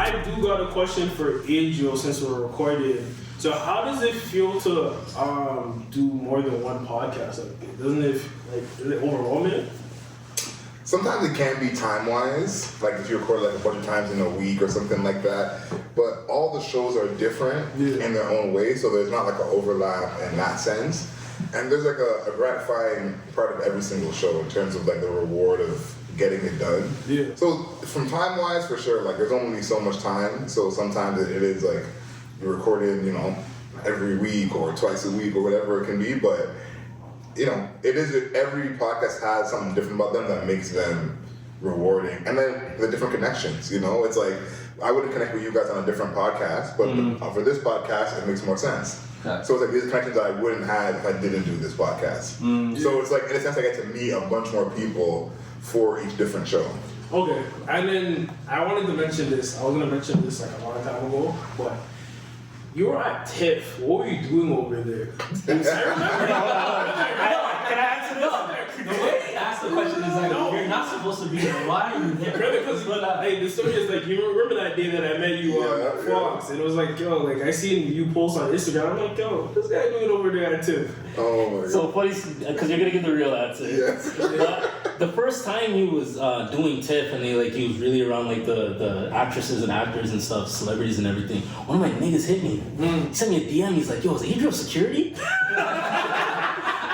I do got a question for Adriel since we're recording. So how does it feel to do more than one podcast? Like, doesn't it is it overwhelming? Sometimes it can be time-wise, like if you record like a bunch of times in a week or something like that. But all the shows are different in their own way, so there's not like an overlap in that sense. And there's like a gratifying part of every single show in terms of like the reward of getting it done. Yeah. So from time-wise, for sure, like there's only so much time. So sometimes it is like you're recording, you know, every week or twice a week or whatever it can be. But you know, every podcast has something different about them that makes them rewarding. And then the different connections, you know, it's like I wouldn't connect with you guys on a different podcast, but for this podcast, it makes more sense. Yeah. So it's like these connections that I wouldn't have if I didn't do this podcast. So it's like, in a sense, I get to meet a bunch more people for each different show. Okay, and then I wanted to mention this. I was going to mention this like a long time ago, but you were at TIFF. What were you doing over there? I remember. Can I answer this? The way they asked the question is like, you're not supposed to be there. Why are you there? Brother, because hey, the story is like, you remember that day that I met you on Fox, and it was like, yo, like I seen you post on Instagram. I'm like, yo, this guy doing over there at TIFF. Oh my God. So funny, because you're gonna give the real answer. Yes. But the first time he was doing TIFF, and he was really around like the actresses and actors and stuff, celebrities and everything. One of my niggas hit me. He sent me a DM. He's like, yo, is Adriel security?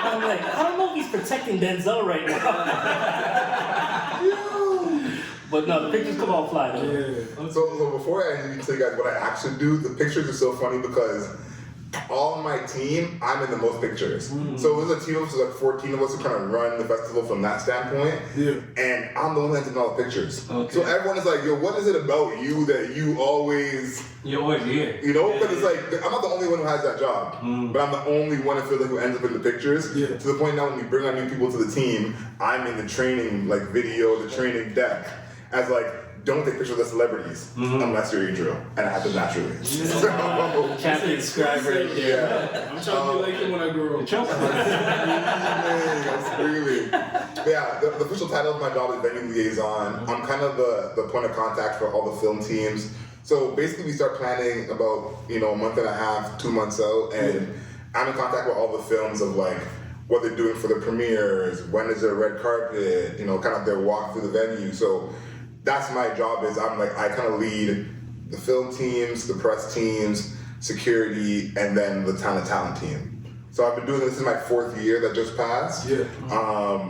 I'm like, I don't know if he's protecting Denzel right now. But no, the pictures come all fly though. Yeah. So before I tell you guys what I actually do, the pictures are so funny because all my team, I'm in the most pictures. So it was a team of like 14 of us who kind of run the festival from that standpoint. Yeah. And I'm the one that's in all the pictures. Okay. So everyone is like, yo, what is it about you that you always... You're always here. You know? Because it's like, I'm not the only one who has that job. But I'm the only one I feel like who ends up in the pictures. Yeah. To the point now when we bring on new people to the team, I'm in the training like video, the training deck as like, don't take pictures of the celebrities unless you're Adriel, and it happens naturally. So, champion scribe right there. Yeah. I'm trying to be like him when I grow up. I'm screaming. Yeah, the official title of my job is venue liaison. I'm kind of the point of contact for all the film teams. So basically, we start planning about a month and a half, 2 months out, and I'm in contact with all the films of like what they're doing for the premieres, when is their red carpet, kind of their walk through the venue. So that's my job. I kind of lead the film teams, the press teams, security, and then the talent team. So I've been doing this in my 4th year that just passed. Yeah.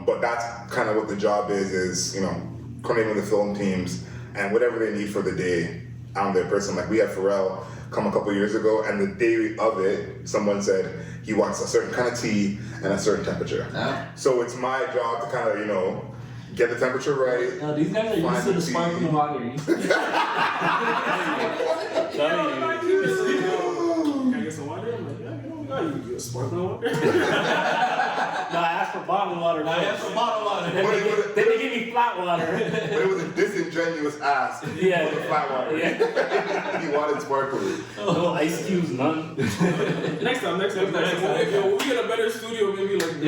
But that's kind of what the job is coordinating with the film teams and whatever they need for the day. I'm their person. Like we had Pharrell come a couple years ago, and the day of it, someone said he wants a certain kind of tea and a certain temperature. So it's my job to kind of get the temperature right. No, these guys are used to the sparkling water. Can I get some water? I'm like, yeah, you get sparkling water. No, I asked for bottled water. Then they gave me flat water. But it was a disingenuous ask for the flat water. Yeah. He wanted sparkling. No ice cubes, none. Next time. When we get a better studio, maybe like a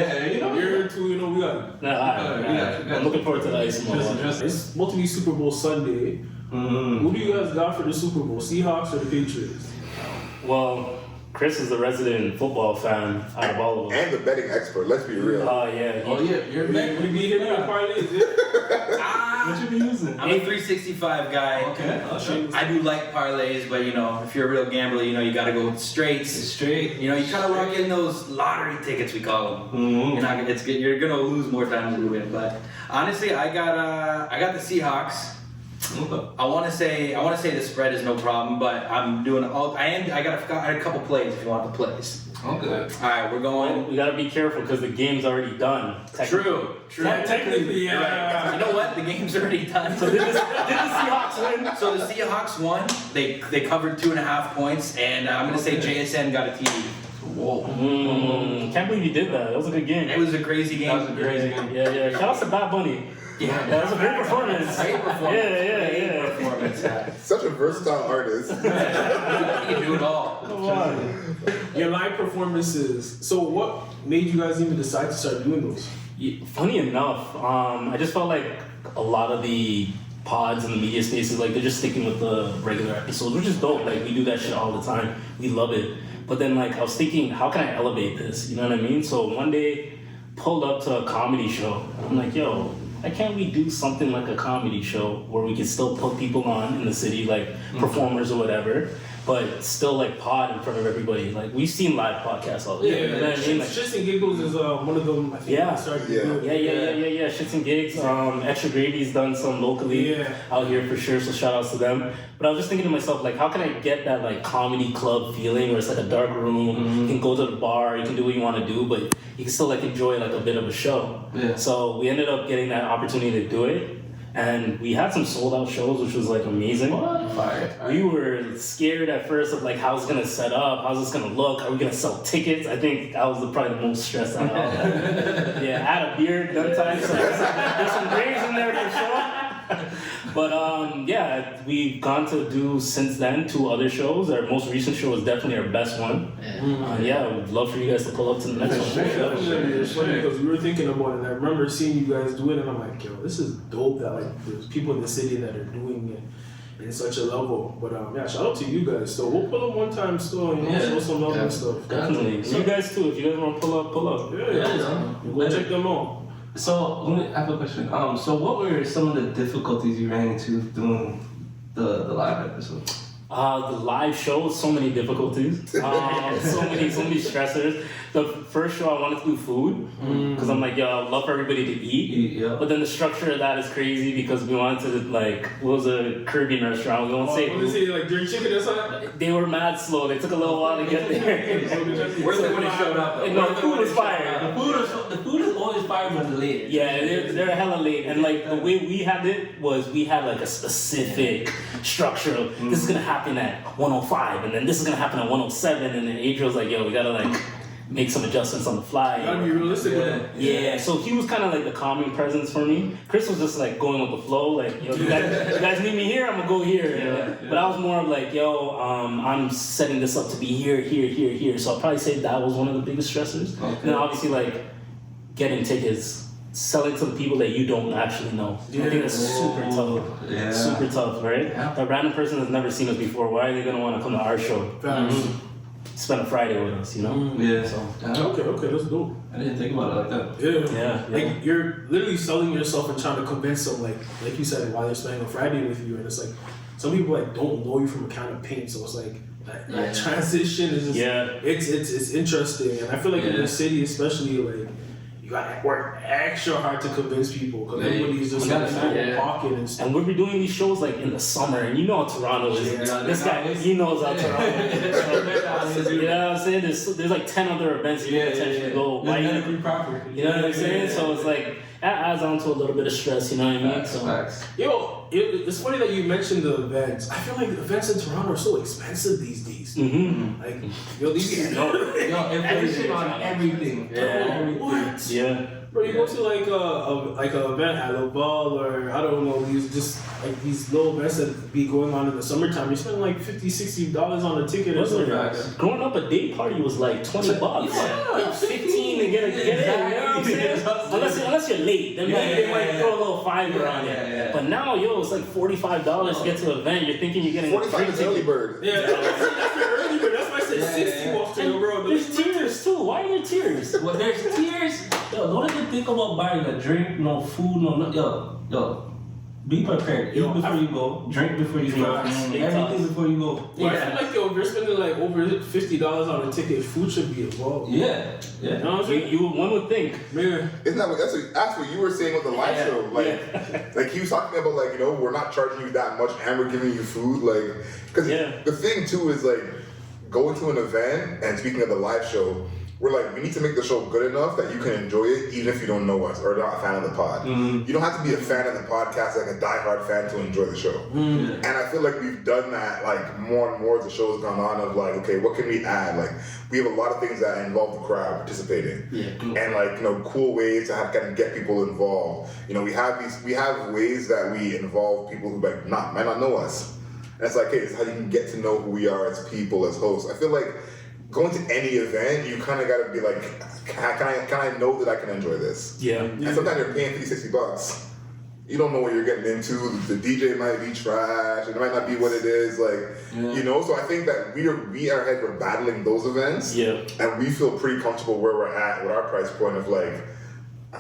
year or two, we got it. I'm looking forward to the ice water. It's supposed to be Super Bowl Sunday. Who do you guys got for the Super Bowl? Seahawks or the Patriots? Well, Chris is a resident football fan out of all of us. And the betting expert, let's be real. Oh, yeah. You're betting. We beat him in parlays, What you be using? I'm a 365 guy. Okay. I do like parlays, but if you're a real gambler, you gotta go with straights. Straight. You gotta lock in those lottery tickets, we call them. You're gonna lose more times than you win. But honestly, I got the Seahawks. I want to say the spread is no problem, but I'm doing I got a couple plays if you want the plays. Okay. All right, we're going. We gotta be careful because the game's already done. True. Technically, yeah. You know what? The game's already done. So did the Seahawks win? So the Seahawks won. They covered 2.5 points, and I'm gonna say JSN got a TD. Whoa. Can't believe you did that. That was a good game. It was a crazy game. Yeah. Shout out to Bad Bunny. Yeah, that was a great performance. Yeah. Performance. Such a versatile artist. He can do it all. Come on. Your live performances. So what made you guys even decide to start doing those? Funny enough, I just felt like a lot of the pods and the media spaces, like they're just sticking with the regular episodes, which is dope. Like we do that shit all the time. We love it. But then like I was thinking, how can I elevate this? You know what I mean? So one day pulled up to a comedy show. I'm like, yo, why can't we do something like a comedy show where we can still put people on in the city, like performers or whatever, but still like pod in front of everybody? Like we've seen live podcasts all the time. You know what I mean? Like, Shits and Giggles is one of them. I think Yeah. started to do. Yeah. Shits and Gigs. Extra Gravy's done some locally out here for sure, so shout outs to them. But I was just thinking to myself, like, how can I get that like comedy club feeling where it's like a dark room, you can go to the bar, you can do what you want to do, but you can still like enjoy like a bit of a show. Yeah. So we ended up getting that opportunity to do it. And we had some sold out shows, which was like amazing. Fire. We were scared at first of like how it's gonna set up, how's this gonna look, are we gonna sell tickets? I think that was probably the most stressed out. Yeah, I had a beard that time, so there's some grays in there for sure. But yeah, we've gone to do since then 2 other shows. Our most recent show was definitely our best one. Yeah, I would love for you guys to pull up to the next one. It's funny because we were thinking about it, and I remember seeing you guys do it, and I'm like, yo, this is dope that like there's people in the city that are doing it in such a level. But yeah, shout out to you guys. So we'll pull up one time still, show some love and stuff. Definitely. You guys too. If you guys want to pull up, pull up. We'll check them out. So I have a question. So what were some of the difficulties you ran into doing the live episode? The live show, so many difficulties, so many stressors. The first show I wanted to do food because I'm like, yo, I'd love for everybody to eat. But then the structure of that is crazy because we wanted to like, what was a Caribbean restaurant? We won't say. What is it, like jerk chicken or something? They were mad slow. They took a little while to get there. Where's the when it showed up? No, the food was fire. The food is always fire when it's late. Yeah, they're hella late. And like the way we had it was we had like a specific structure of this is gonna happen at 105 and then this is gonna happen at 107 and then Adriel's like, yo, we gotta like make some adjustments on the fly. You gotta be realistic with it. Yeah, so he was kind of like the calming presence for me. Chris was just like going with the flow, like, yo, you guys need me here, I'm gonna go here. You know? But I was more of like, yo, I'm setting this up to be here. So I'll probably say that was one of the biggest stressors. And then obviously like getting tickets, selling to the people that you don't actually know. I think that's super tough. Super tough, right? A random person that's never seen us before, why are they gonna want to come to our show? Spend a Friday with us, you know? Okay, that's dope. I didn't think about it like that. Yeah. Like you're literally selling yourself and trying to convince them, like you said, why they're spending a Friday with you, and it's like some people like don't know you from a can of paint, so it's like that transition is just it's interesting, and I feel like in the city especially, like you gotta work extra hard to convince people because everybody's just like in pocket and stuff. And we'll be doing these shows like in the summer, and you know how Toronto is. This guy, he knows how Toronto is. You know what I'm saying? There's like 10 other events you can potentially go. Why you know what I'm saying? So it's like that adds on to a little bit of stress. You know what I mean? So Yo, it's funny that you mentioned the events. I feel like the events in Toronto are so expensive these days. Like, yo, these inflation on everything. What? Yeah. Bro, you go to like a event at Laval or I don't know, these little events that be going on in the summertime. You spend like $50-$60 on a ticket or something like that. Growing up, a day party was like $20. Yeah, 15 to get in. You know what I'm saying? Unless you're late, then they might throw a little fiver on it. But now, yo, it's like $45 to get to an event. You're thinking you're getting 45 is early bird. Yeah, that's the early bird. That's why I said 60 walks to the road. There's tiers too. Why are there tiers? Well, there's tiers. Yo, don't even think about buying a drink, no food, yo. Be prepared. Eat before you go. Drink before you go. Everything before you go. Well, I feel like if you're spending like over $50 on a ticket, food should be involved. Yeah. You know what I'm saying? One would think. Man. Isn't that's what you were saying with the live show? Like he was talking about, like, we're not charging you that much and we're giving you food, like, because the thing too is like going to an event and speaking of the live show, we're like, we need to make the show good enough that you can enjoy it even if you don't know us or not a fan of the pod. You don't have to be a fan of the podcast, like a diehard fan, to enjoy the show. And I feel like we've done that like more and more as the show's gone on of like, okay, what can we add? Like we have a lot of things that involve the crowd participating. And like, cool ways to have kind of get people involved. We have ways that we involve people who might not know us. And it's like, hey, this is how you can get to know who we are as people, as hosts. I feel like going to any event, you kind of got to be like, can I know that I can enjoy this? Yeah. And sometimes you're paying $50-$60. you don't know what you're getting into. The DJ might be trash. It might not be what it is. You know. So I think that we are ahead. We're battling those events. Yeah. And we feel pretty comfortable where we're at with our price point of like,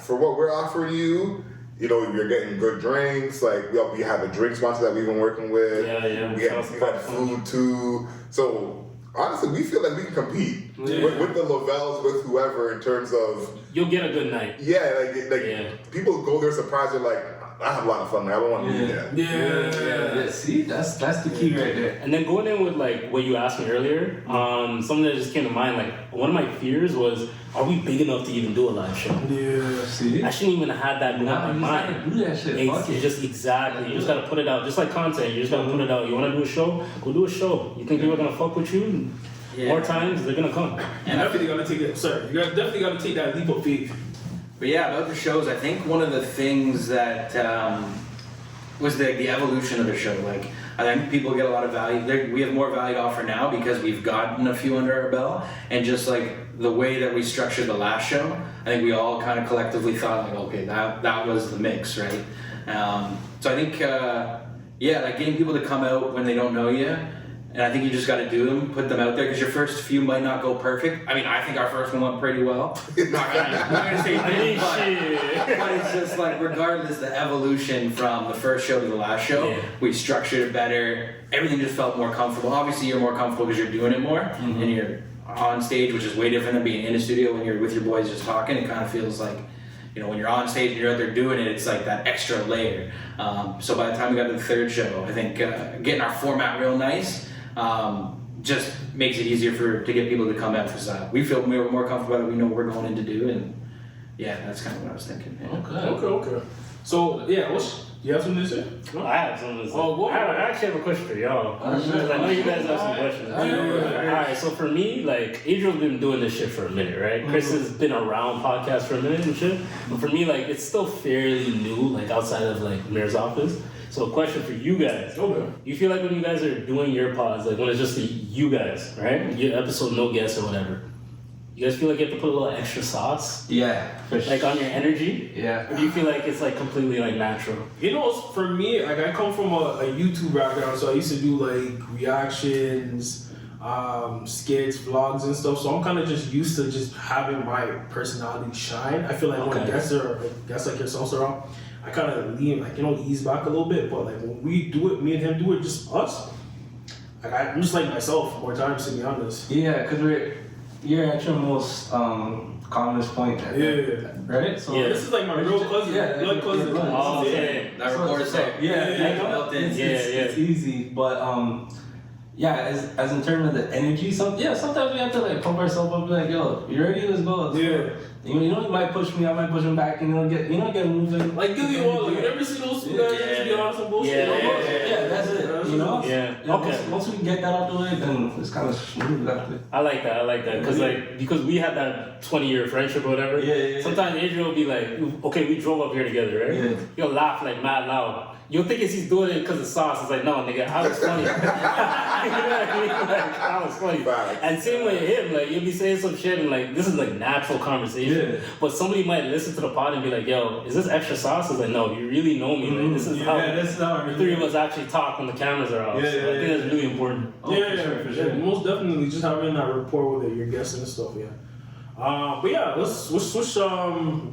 for what we're offering you. You know, you're getting good drinks. Like we have a drink sponsor that we've been working with. Yeah. We got food too. So. Honestly, we feel like we can compete with the Lavells, with whoever, in terms of... You'll get a good night. Yeah, people go there surprised, they're like, I have a lot of fun, I don't want to leave that. Yeah. See, that's the key right there. And then going in with like what you asked me earlier, something that just came to mind, like one of my fears was, are we big enough to even do a live show? Yeah, see? I shouldn't even have had that going in my mind. Do that shit. It's just exactly. You just gotta put it out, just like content. You just gotta put it out. You wanna do a show? Go do a show. You think people are gonna fuck with you? More times they're gonna come. And definitely gotta take it. Sorry, you definitely gotta take that leap of faith. But yeah, about the shows, I think one of the things that was the evolution of the show. Like, I think people get a lot of value. We have more value to offer now because we've gotten a few under our belt, and just like the way that we structured the last show, I think we all kind of collectively thought like, okay, that was the mix, right? So I think, like getting people to come out when they don't know you. And I think you just got to do them, put them out there, because your first few might not go perfect. I mean, I think our first one went pretty well. not gonna say did, but it's just like, regardless, the evolution from the first show to the last show, we structured it better. Everything just felt more comfortable. Obviously, you're more comfortable because you're doing it more, and you're on stage, which is way different than being in a studio when you're with your boys just talking. It kind of feels like, you know, when you're on stage and you're out there doing it, it's like that extra layer. So by the time we got to the third show, I think getting our format real nice, just makes it easier to get people to come out, because we feel more comfortable about it. We know what we're going in to do, and that's kind of what I was thinking. Yeah. Okay. So do you have something to say? No? I have something to say. I actually have a question for y'all. I know you guys have some questions. Alright, so for me, like, Adriel's been doing this shit for a minute, right? Chris has been around podcasts for a minute and shit. But for me, like, it's still fairly new, like, outside of, like, Mayor's office. So a question for you guys. Okay. You feel like when you guys are doing your pods, like when it's just you guys, right? Your episode, no guests or whatever. You guys feel like you have to put a little extra sauce? Yeah. Like on your energy? Yeah. Or do you feel like it's like completely like natural? You know, for me, like I come from a YouTube background, so I used to do like reactions, skits, vlogs and stuff. So I'm kind of just used to just having my personality shine. I feel like when guests like yourself around, I kind of lean, like, you know, ease back a little bit. But like when we do it, me and him do it, just us. Like I'm just like myself more times, to be honest. Yeah, because you're at your most calmest point. Right? So this is like my real cousin, blood cousin. Oh, okay. That recorder set. It's easy, but as in terms of the energy, sometimes we have to like pump ourselves up, like, yo, you ready? Let's go. You know, you might push me, I might push him back, and get moving. Like Gilly Wall, you never see those two guys just be on some bullshit. Yeah, that's it. You know? Yeah. Okay. Once we get that out the way, then it's kind of smooth after. I like that, because we had that 20-year friendship or whatever. Sometimes Adriel will be like, okay, we drove up here together, right? Yeah. He'll laugh like mad loud. You'll think he's doing it because of sauce. It's like, no, nigga, I was funny. You know what I mean? Like, I was funny. And same with him, like, you'll be saying some shit and like, this is like natural conversation. But somebody might listen to the pod and be like, yo, is this extra sauce? It's like, no, you really know me. Like, this is how the three of us actually talk when the cameras are off. So I think that's really important. For sure. Most definitely, just having that rapport with your guests and stuff, but yeah, let's switch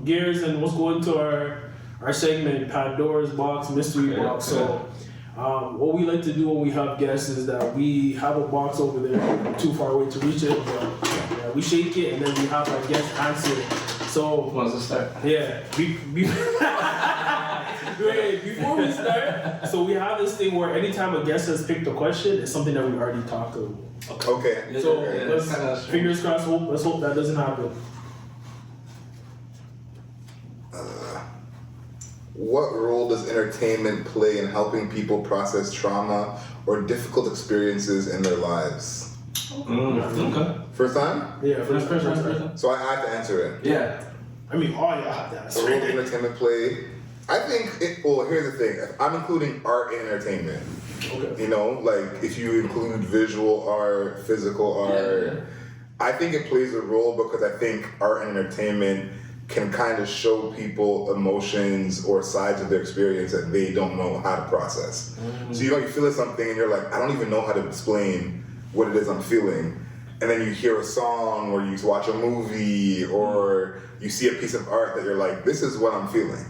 gears and let's go into our segment, Pandora's Box, Mystery Box. So what we like to do when we have guests is that we have a box over there, too far away to reach it, but we shake it and then we have our guest answer. So who wants to start? Yeah. Before we start, so we have this thing where anytime a guest has picked a question, it's something that we already talked about. Okay. So let's fingers crossed. Let's hope that doesn't happen. What role does entertainment play in helping people process trauma or difficult experiences in their lives? Okay. First time? Yeah, first time. So I have to answer it. Yeah. I mean, all y'all have to answer it. The role does entertainment play? I think, here's the thing. I'm including art and entertainment. Okay. You know, like if you include visual art, physical art, I think it plays a role because I think art and entertainment can kind of show people emotions or sides of their experience that they don't know how to process. So you feel something and you're like, I don't even know how to explain what it is I'm feeling. And then you hear a song or you watch a movie or you see a piece of art that you're like, this is what I'm feeling.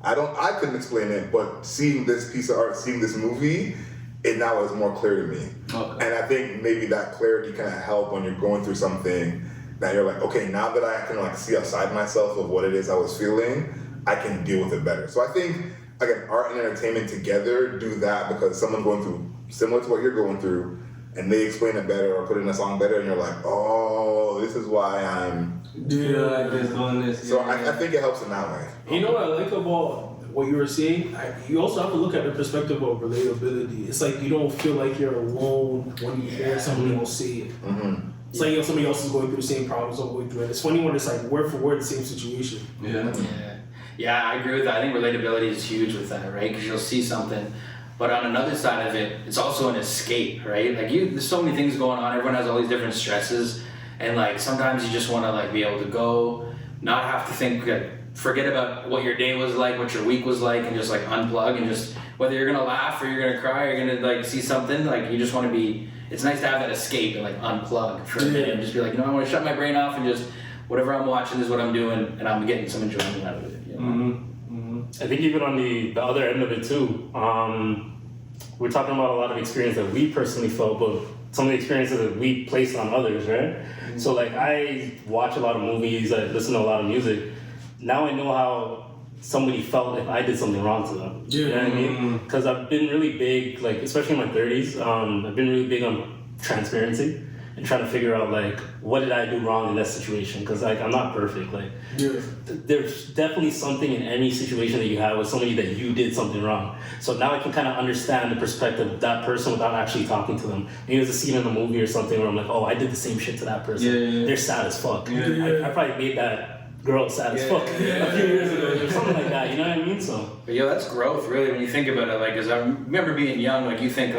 I couldn't explain it, but seeing this piece of art, seeing this movie, it now is more clear to me. Okay. And I think maybe that clarity can help when you're going through something that you're like, okay, now that I can see outside myself of what it is I was feeling, I can deal with it better. So I think, again, art and entertainment together do that because someone going through similar to what you're going through, and they explain it better or put it in a song better, and you're like, oh, this is why I'm like this, doing this. So I think it helps in that way. You know what I like about what you were saying? You also have to look at the perspective of relatability. It's like you don't feel like you're alone when you hear somebody else say it. Mm-hmm. It's like somebody else is going through the same problems I'm going through. And it's funny when it's like word for word the same situation. Yeah, I agree with that. I think relatability is huge with that, right? Because you'll see something. But on another side of it, it's also an escape, right? Like there's so many things going on. Everyone has all these different stresses. And sometimes you just want to be able to go, not have to think, forget about what your day was like, what your week was like, and just unplug and just, whether you're going to laugh or you're going to cry or you're going to see something, you just want to be, it's nice to have that escape and unplug for a minute and just be I want to shut my brain off and just, whatever I'm watching is what I'm doing and I'm getting some enjoyment out of it. You know? I think even on the other end of it too, we're talking about a lot of experience that we personally felt, but some of the experiences that we placed on others, right? Mm-hmm. So I watch a lot of movies, I listen to a lot of music. Now I know how somebody felt if I did something wrong to them. Yeah. You know what I mean? Because I've been really big, especially in my 30s, I've been really big on transparency and trying to figure out what did I do wrong in that situation? Because I'm not perfect. There's definitely something in any situation that you have with somebody that you did something wrong. So now I can kind of understand the perspective of that person without actually talking to them. Maybe there's a scene in the movie or something where I'm like, oh, I did the same shit to that person. Yeah. They're sad as fuck. Yeah. I probably made that girl sad as fuck a few years ago or something like that. You know what I mean? So. But that's growth really when you think about it. Because I remember being young. You think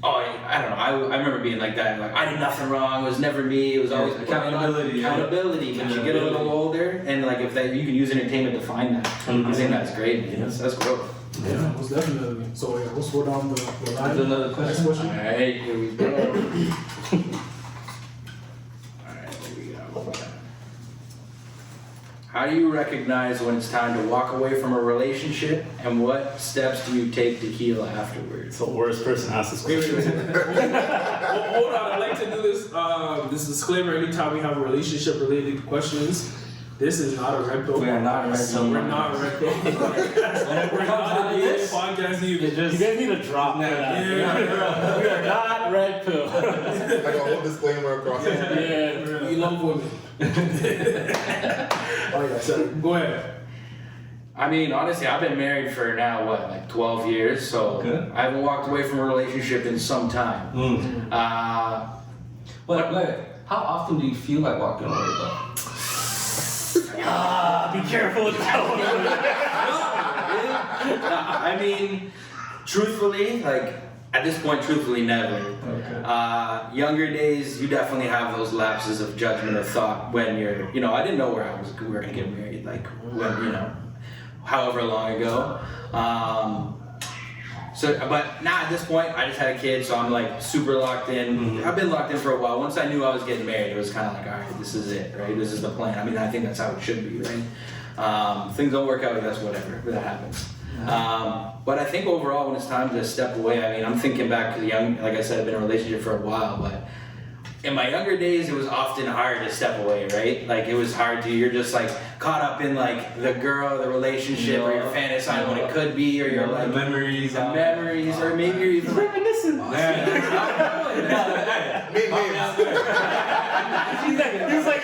oh, I don't know. I remember being like that. I did nothing wrong. It was never me. It was always accountability. But you get a little older, and if you can use entertainment to find that, I think that's great. Man. That's growth. Yeah, most definitely. So let's go down the line. There's another question. All right, here we go. All right, here we go. How do you recognize when it's time to walk away from a relationship, and what steps do you take to heal afterwards? The worst person asked this question. Hold on, I'd like to do this. This disclaimer: anytime we have relationship-related questions, this is not a red pill. We are not a red pill. We're not a red pill. We're not a dating podcast either. You guys need to drop that. Yeah. We are not red pill. Like a whole disclaimer across it. Yeah, we love women. Oh yeah, so go ahead. I mean, honestly, I've been married for now, 12 years, so I haven't walked away from a relationship in some time. But how often do you feel like walking away though? Be careful with that one. I mean, truthfully, at this point, never. Okay. Younger days, you definitely have those lapses of judgment or thought when you're, I didn't know we were gonna get married, when, however long ago. But now at this point, I just had a kid, so I'm super locked in. Mm-hmm. I've been locked in for a while. Once I knew I was getting married, it was kind of all right, this is it, right? This is the plan. I mean, I think that's how it should be, right? Things don't work out, that's whatever, that happens. But I think overall, when it's time to step away, I mean, I'm thinking back to like I said, I've been in a relationship for a while, but in my younger days, it was often hard to step away, right? It was hard you're just caught up in the girl, the relationship, or you're fantasizing what it could be, or you're the memories, or maybe you're even reminiscing. He's like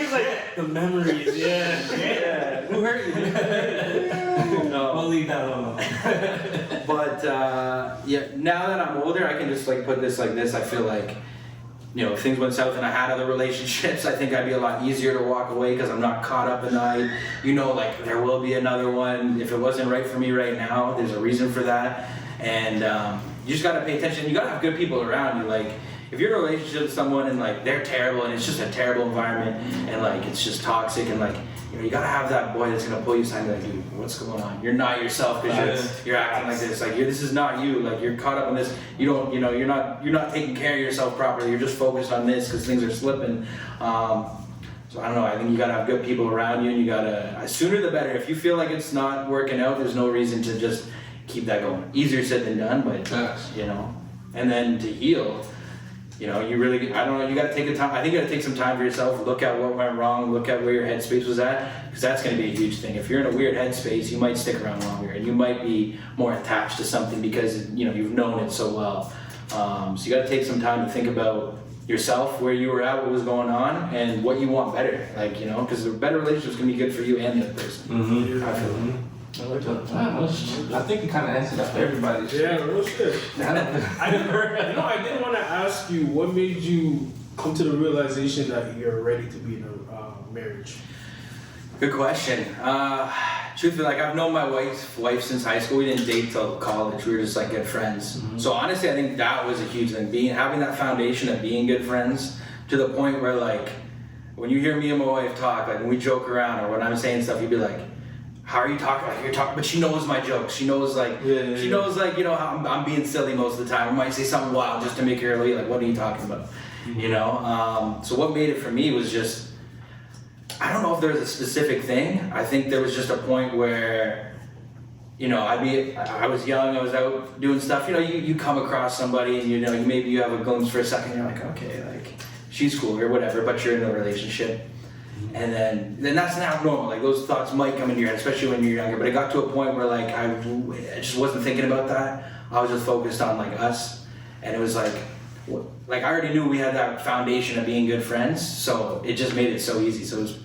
the memories, yeah. Who hurt you? No, we'll leave that alone. But now that I'm older, I can just put this this. I feel if things went south and I had other relationships, I think I'd be a lot easier to walk away because I'm not caught up in that. There will be another one. If it wasn't right for me right now, there's a reason for that. And you just gotta pay attention. You gotta have good people around you. If you're in a relationship with someone and they're terrible and it's just a terrible environment and it's just toxic and you gotta have that boy that's gonna pull you aside and be like, dude, what's going on? You're not yourself because you're acting like this. Like this is not you. Like you're caught up in this. You don't, you're not taking care of yourself properly. You're just focused on this because things are slipping. So I don't know. I think you gotta have good people around you, and you gotta sooner the better. If you feel like it's not working out, there's no reason to just keep that going. Easier said than done, but and then to heal. You really, I don't know, you gotta take the time. I think you gotta take some time for yourself, look at what went wrong, look at where your headspace was at, because that's gonna be a huge thing. If you're in a weird headspace, you might stick around longer, and you might be more attached to something because, you've known it so well. So you gotta take some time to think about yourself, where you were at, what was going on, and what you want better. Because a better relationship's gonna be good for you and the other person. I feel I think you kind of answered that for everybody. Yeah, real shit. I did want to ask you, what made you come to the realization that you're ready to be in a marriage? Good question. Truthfully, I've known my wife since high school. We didn't date till college. We were just good friends. Mm-hmm. So honestly, I think that was a huge thing. Having that foundation of being good friends to the point where when you hear me and my wife talk, when we joke around or when I'm saying stuff, you'd be like, how are you talking? You're talking, but she knows my jokes. She knows she knows how I'm being silly most of the time. I might say something wild just to make her be like, what are you talking about? Mm-hmm. So what made it for me was just, I don't know if there's a specific thing. I think there was just a point where, I was young, I was out doing stuff. You come across somebody and maybe you have a glimpse for a second. You're like, okay, she's cool or whatever, but you're in a relationship. And then that's not normal. Those thoughts might come into your head, especially when you're younger. But it got to a point where I just wasn't thinking about that. I was just focused on us, and it was I already knew we had that foundation of being good friends. So it just made it so easy. So it was,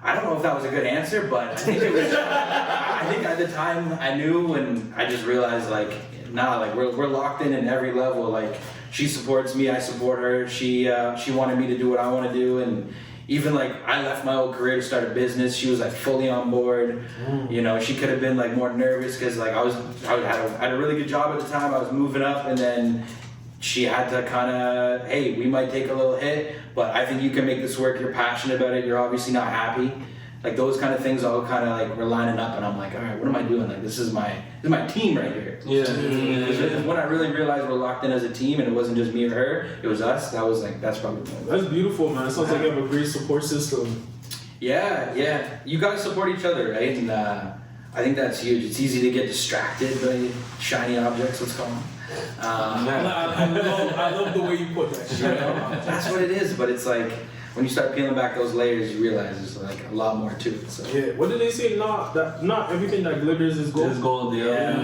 I don't know if that was a good answer, but I think it was. I think at the time I knew, and I just realized we're locked in every level. She supports me, I support her. She wanted me to do what I want to do, and even I left my old career to start a business. She was fully on board. She could have been more nervous because I had a really good job at the time. I was moving up, and then she had to kind of, hey, we might take a little hit, but I think you can make this work. You're passionate about it. You're obviously not happy. Those kind of things all kind of were lining up, and I'm like, all right, what am I doing? This is my team right here. Yeah. When I really realized we're locked in as a team, and it wasn't just me or her, it was us. That was that's probably. That's beautiful, man. It sounds like you have a great support system. Yeah. You gotta support each other, right? And I think that's huge. It's easy to get distracted by shiny objects. Let's call them. I love the way you put that. That's what it is, but it's when you start peeling back those layers, you realize there's a lot more to it. So. Yeah. What did they say? Not everything that glitters is gold. It's gold, yeah.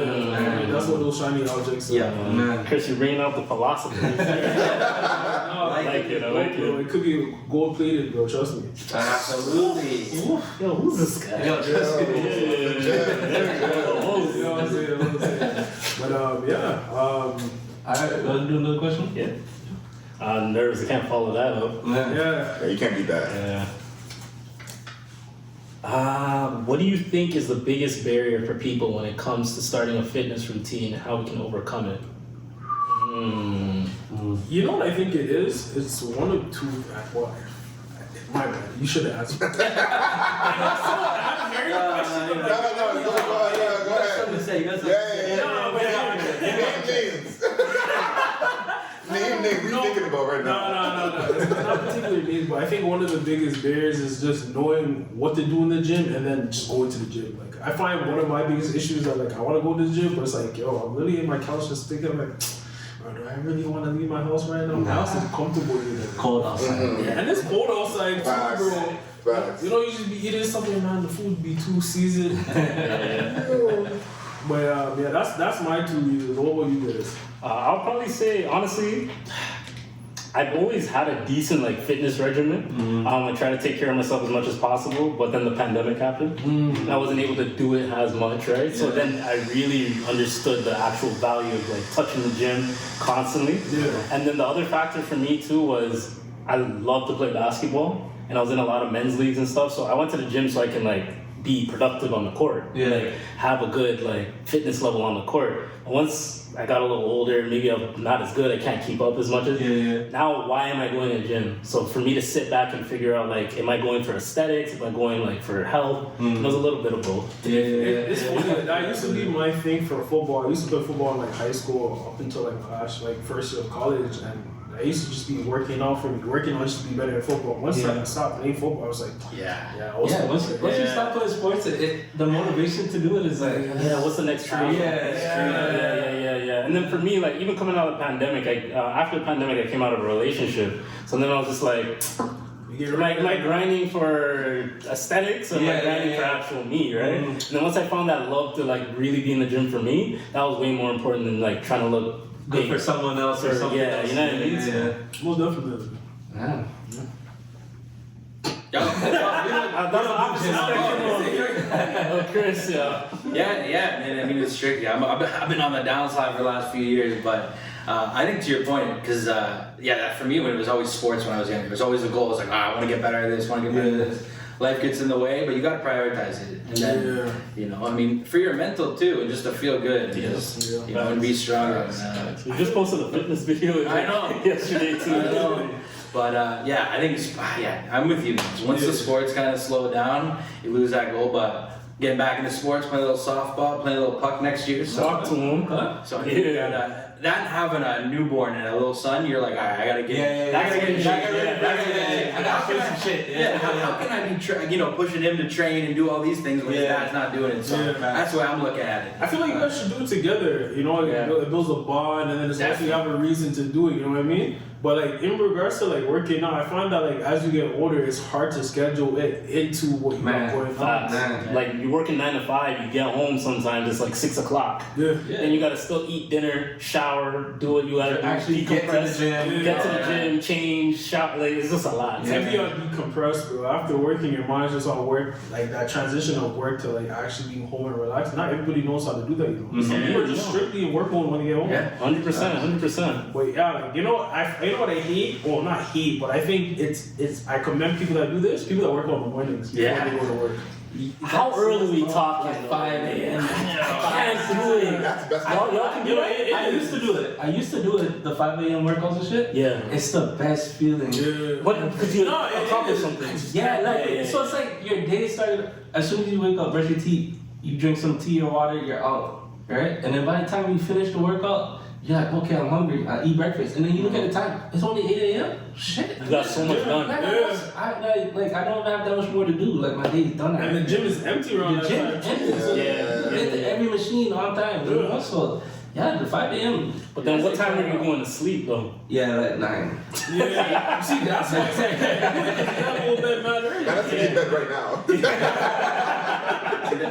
That's what those shiny objects are. Yeah. Man, Chris, you're bringing out the philosophy. I like it. It could be gold plated, bro. Trust me. Absolutely. Yo, who's this guy? Yo, trust But Alright, want to do another question? Yeah. Nerves, I can't follow that up. Yeah. You can't beat that. Yeah. What do you think is the biggest barrier for people when it comes to starting a fitness routine and how we can overcome it? You know what I think it is? It's one of two. My bad. You should have asked me. I'm hearing the question. No, go ahead. Name, what are you thinking about right now? No. It's not particularly names, but I think one of the biggest barriers is just knowing what to do in the gym and then just going to the gym. I find one of my biggest issues that I want to go to the gym, but it's I'm really in my couch just thinking do I really want to leave my house right now? My house is comfortable here. Cold outside. Mm-hmm. Yeah, and it's cold outside too, bro. Facts. You just be eating something, man. The food be too seasoned. But that's my 2 reasons. What about you guys? I'll probably say, honestly, I've always had a decent fitness regimen. I try to take care of myself as much as possible, but then the pandemic happened. And I wasn't able to do it as much, right? Yeah. So then I really understood the actual value of touching the gym constantly. Yeah. And then the other factor for me too was I love to play basketball, and I was in a lot of men's leagues and stuff. So I went to the gym so I can be productive on the court. Yeah. Like have a good like fitness level on the court. And once I got a little older, maybe I'm not as good, I can't keep up as much as now why am I going to the gym? So for me to sit back and figure out like am I going for aesthetics, am I going like for health? It was a little bit of both. It's funny, that used to be my thing for football. I used to play football in like high school up until like first year of college, and I used to just be working out just to be better at football. Once I stopped playing football, I was like, once you stop playing sports, the motivation to do it is like, what's the next trade? Yeah. And then for me, like even coming out of the pandemic, after the pandemic, I came out of a relationship. So then I was just like, am I grinding for aesthetics or am I grinding for actual me, right? And then once I found that love to like really be in the gym for me, that was way more important than like trying to look good for someone else or something else. You know what I mean? Yeah. Most definitely. That's the opposite spectrum of Chris, Man. I mean, it's tricky. I've been on the downside for the last few years, but I think to your point, because that for me, when it was always sports when I was younger, it was always the goal. It was like, I want to get better at this, want to get better at this. Life gets in the way, but you got to prioritize it. And then, you know, I mean, for your mental too, and just to feel good, you know, and be stronger. We just posted a fitness video I know. yesterday too. I know. But I think I'm with you. Once the sports kind of slow down, you lose that goal. But getting back into sports, playing a little softball, playing a little puck next year. Talk to him. So I think that having a newborn and a little son, you're like, I gotta get. I gotta feel some shit. How can I be pushing him to train and do all these things when his dad's not doing it? So that's the way I'm looking at it. I feel like you guys should do it together. You know, it builds a bond, and then it's actually you have a reason to do it. You know what I mean? But like in regards to like working out, I find that like as you get older, it's hard to schedule it into what you got going on. Like you're working 9 to 5, you get home sometimes it's like 6 o'clock. And you gotta still eat dinner, shower, do what you gotta actually get to the gym, get to the gym, change, shower. Like it's just a lot. Maybe on decompress, bro. After working, your mind's just on work. Like that transition of work to like actually being home and relaxed. Not everybody knows how to do that. You know? Some people are just strictly in work mode when they get home. 100%. But like you know what I hate? Well, not hate, but I think it's. I commend people that do this. People that work on the mornings before they go to work. How early we talking? 5 a.m. I can't do it. That's the best. Y'all can do it. I used to do it. The 5 a.m. workouts and shit. Yeah. It's the best feeling. What? Because you accomplish something. So it's like your day started as soon as you wake up, brush your teeth, you drink some tea or water, you're out, right? And then by the time you finish the workout, you're like, okay, I'm hungry. I eat breakfast, and then you look at the time. It's only 8 a.m. Shit, you got so much done. I don't have that much more to do. Like my day's done. And the gym is empty around that time. You get to every machine on time. You know? So the 5 a.m. But then what time are you going to sleep though? Yeah, like 9. You see, that's that little bit matter. Man, that's in bed right now.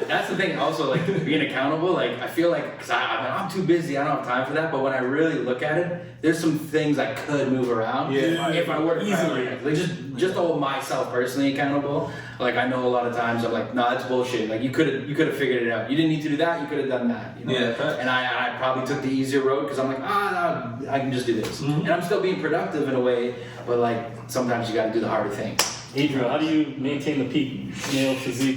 That's the thing. Also, like being accountable. Like I feel like because I'm too busy, I don't have time for that. But when I really look at it, there's some things I could move around if I were to easily. Like just to hold myself personally accountable. Like I know a lot of times I'm like, no, that's bullshit. Like you could have figured it out. You didn't need to do that. You could have done that. You know? And I probably took the easier road because I'm like, no, I can just do this. And I'm still being productive in a way. But like sometimes you got to do the harder thing. Adriel, how do you maintain the peak male physique?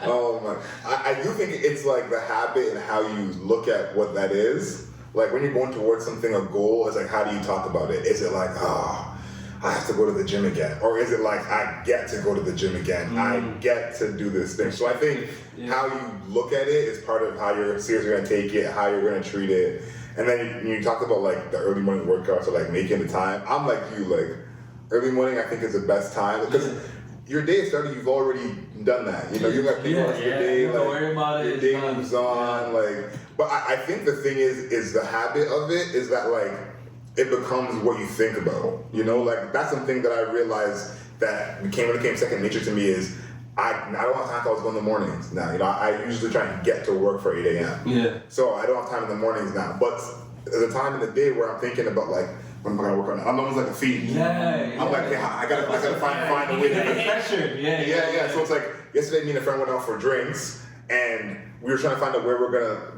Oh my! I do think it's like the habit and how you look at what that is. Like when you're going towards something, a goal, it's like how do you talk about it? Is it like, I have to go to the gym again, or is it like I get to go to the gym again? I get to do this thing. So I think how you look at it is part of how you're seriously going to take it, how you're going to treat it. And then you talked about like the early morning workouts or like making the time. I'm like you, like. Early morning, I think, is the best time because your day started. You've already done that. You know, you got people the day. Don't worry about it. Your day moves on. Like, but I think the thing is the habit of it is that like it becomes what you think about. You know, like that's something that I realized that when it became second nature to me is I don't have time to always go in the mornings now. You know, I usually try and get to work for 8 a.m. Yeah. So I don't have time in the mornings now. But there's a time in the day where I'm thinking about like. What am I gonna work on? I'm almost like a feed. I'm like, I gotta find a way to get pressure. Yeah. So it's like yesterday, me and a friend went out for drinks, and we were trying to find out where we're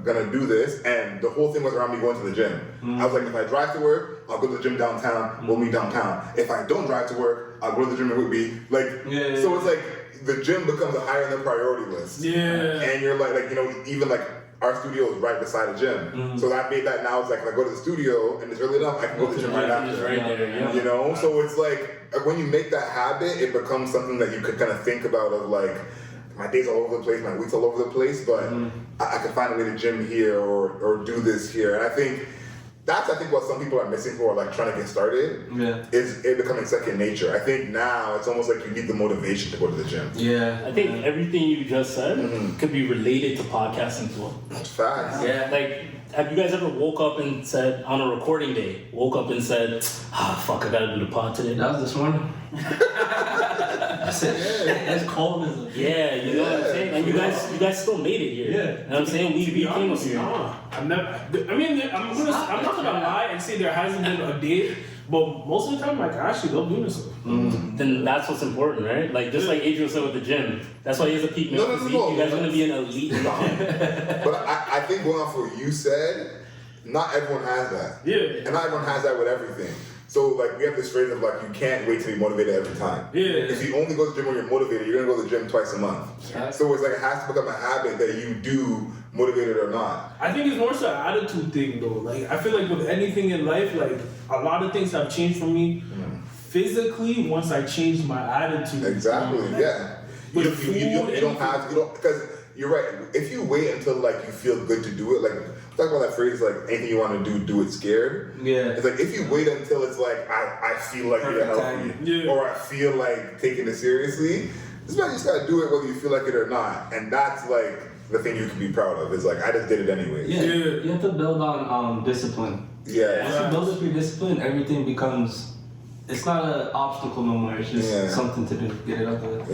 gonna do this, and the whole thing was around me going to the gym. I was like, if I drive to work, I'll go to the gym downtown. We'll meet downtown. If I don't drive to work, I'll go to the gym in Whitby. Like, so it's like the gym becomes a higher than priority list. Yeah. And you're like, you know, even like our studio is right beside a gym. So that made that now it's like, if I go to the studio and it's early enough, I can go to the gym right after. Right there, yeah. You know? So it's like, when you make that habit, it becomes something that you could kind of think about of like, my days all over the place, my weeks all over the place, but I can find a way to gym here or do this here. And I think that's what some people are missing who are like trying to get started. Yeah. Is it becoming second nature. I think now it's almost like you need the motivation to go to the gym. Yeah. I think everything you just said could be related to podcasting as well. Facts. Yeah. Like, have you guys ever woke up and said, on a recording day, fuck, I gotta do the pod today? That was this morning. I said, it's cold as a Yeah, you know what I'm saying? And you guys still made it here. Yeah. You know what I'm saying? We became honest, here. nah. I'm not gonna lie and say there hasn't been a day, but most of the time, like, I actually love doing this. Then that's what's important, right? Like, just like Adriel said with the gym, that's why he has a peak male physique. You guys are gonna be an elite in the gym. But I think going off what you said, not everyone has that. Yeah. And not everyone has that with everything. So like we have this phrase of like you can't wait to be motivated every time. Yeah. If you only go to the gym when you're motivated, you're gonna go to the gym twice a month. Yeah. So it's like it has to become a habit that you do, motivated or not. I think it's more so an attitude thing though. Like I feel like with anything in life, like a lot of things have changed for me physically once I changed my attitude. Exactly. Yeah. You don't have because you're right. If you wait until like you feel good to do it, like talk about that phrase like anything you want to do it scared. Yeah. It's like if you wait until it's like I feel like you're healthy or I feel like taking it seriously, this man just gotta do it whether you feel like it or not. And that's like the thing you can be proud of. Is like I just did it anyway. Yeah. You have to build on discipline. Yeah. Once you build up your discipline, everything becomes. It's not an obstacle no more. It's just something to do. Get it up there.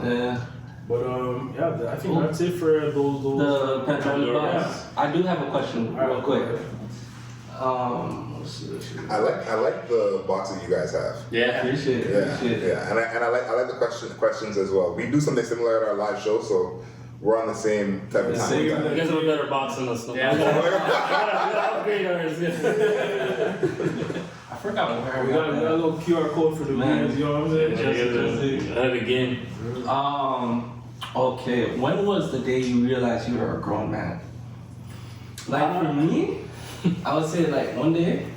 Yeah. But I think that's it for those. The pandemic box. I do have a question, real quick. Let's see. I like the box that you guys have. Yeah, appreciate it. Yeah. And I like the questions as well. We do something similar at our live show, so we're on the same type of time. You guys have a better box than us. Yeah. We gotta upgrade ours. I forgot where we got a little QR code for the viewers, you know what I'm saying? That again. Okay, when was the day you realized you were a grown man? Like for me, I would say like one day,